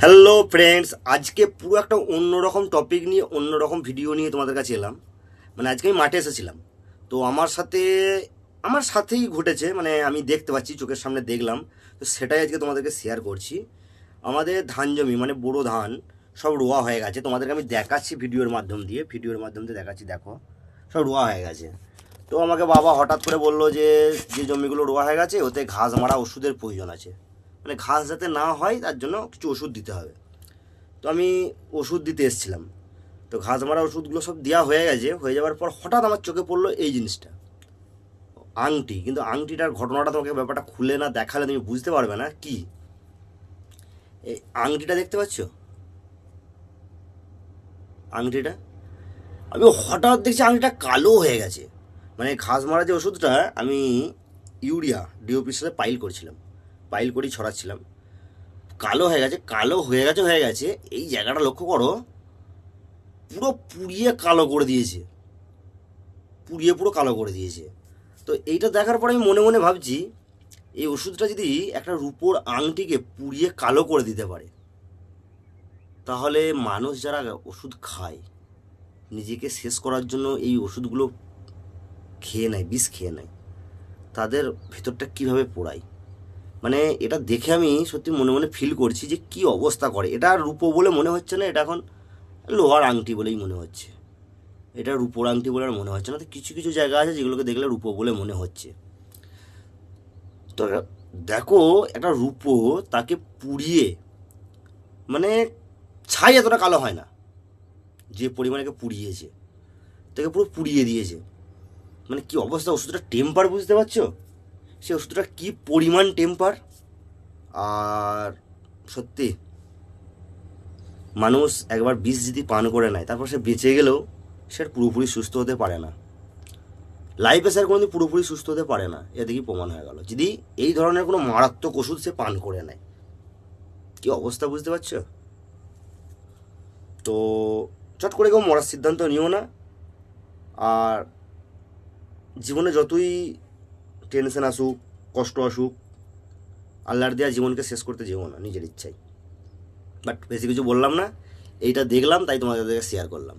Hello friends, আজকে পুরো একটা অন্যরকম টপিক নিয়ে অন্যরকম ভিডিও নিয়ে তোমাদের কাছে এলাম। আজকে আমি মাঠে এসেছিলাম। তো আমার সাথেই ঘটেছে, আমি দেখতে পাচ্ছি, চোখের সামনে দেখলাম। তো সেটাই আজকে তোমাদেরকে শেয়ার করছি। আমাদের ধান জমি বোরো ধান সব রোয়া হয়ে গেছে। তোমাদেরকে আমি দেখাচ্ছি ভিডিওর মাধ্যম দিয়ে দেখাচ্ছি, দেখো সব রোয়া হয়ে গেছে। তো আমাকে বাবা হঠাৎ করে বললো যে যে জমিগুলো রোয়া হয়ে গেছে ওতে ঘাস মারা ওষুধের প্রয়োজন আছে। ঘাস যাতে না হয় তার জন্য কিছু ওষুধ দিতে হবে। তো আমি ওষুধ দিতে এসেছিলাম। তো ঘাস মারা ওষুধগুলো সব দেওয়া হয়ে গেছে। হয়ে যাওয়ার পর হঠাৎ আমার চোখে পড়লো এই জিনিসটা, আংটি। কিন্তু আংটিটার ঘটনাটা তোমাকে ব্যাপারটা খুলে না দেখালে তুমি বুঝতে পারবে না কি। এই আংটিটা দেখতে পাচ্ছ, আংটিটা আমি হঠাৎ দেখছি আংটিটা কালো হয়ে গেছে। ঘাস মারা যে ওষুধটা আমি ইউরিয়া ডিওপির সাথে পাইল করেই ছড়াচ্ছিলাম। কালো হয়ে গেছে, হয়ে গেছে। এই জায়গাটা লক্ষ্য করো, পুরো পুরো কালো করে দিয়েছে। তো এইটা দেখার পরে আমি মনে মনে ভাবছি, এই ওষুধটা যদি একটা রূপোর আংটিকে পুড়িয়ে কালো করে দিতে পারে, তাহলে মানুষ যারা ওষুধ খায় নিজেকে শেষ করার জন্য এই ওষুধগুলো খেয়ে নেয়, বিষ খেয়ে নেয়, তাদের ভেতরটা কিভাবে পোড়ায়। এটা দেখে আমি সত্যি মনে মনে ফিল করছি যে কি অবস্থা করে। এটা আর রূপো বলে মনে হচ্ছে না, এটা এখন লোহার আংটি বলেই মনে হচ্ছে। এটা রূপোর আংটি বলে আর মনে হচ্ছে না। তো কিছু কিছু জায়গা আছে যেগুলোকে দেখলে রূপো বলে মনে হচ্ছে। তো দেখো, একটা রূপো তাকে পুড়িয়ে, মানে ছাই এতটা কালো হয় না, যে পরিমাণে পুড়িয়েছে, তাকে পুরো পুড়িয়ে দিয়েছে। কি অবস্থা, ওষুধটা টেম্পার বুঝতে পারছো? সে ওষুধটা কি পরিমাণ টেম্পার। আর সত্যি, মানুষ একবার বিষ যদি পান করে নেয় তারপর সে বেঁচে গেলেও সে আর পুরোপুরি সুস্থ হতে পারে না। লাইফে স্যার কোনোদিন পুরোপুরি সুস্থ হতে পারে না, এ দেখি প্রমাণ হয়ে গেল যদি এই ধরনের কোনো মারাত্মক ওষুধ সে পান করে নেয়। কি অবস্থা বুঝতে পারছো? তো চট করে কেউ মরার সিদ্ধান্ত নিও না। আর জীবনে যতই টেনশন আসুক, কষ্ট আসুক, আল্লাহর দেওয়া জীবনকে শেষ করতে যেও না নিজের ইচ্ছায়। বাট বেশি কিছু বললাম না, এইটা দেখলাম তাই তোমাদের শেয়ার করলাম।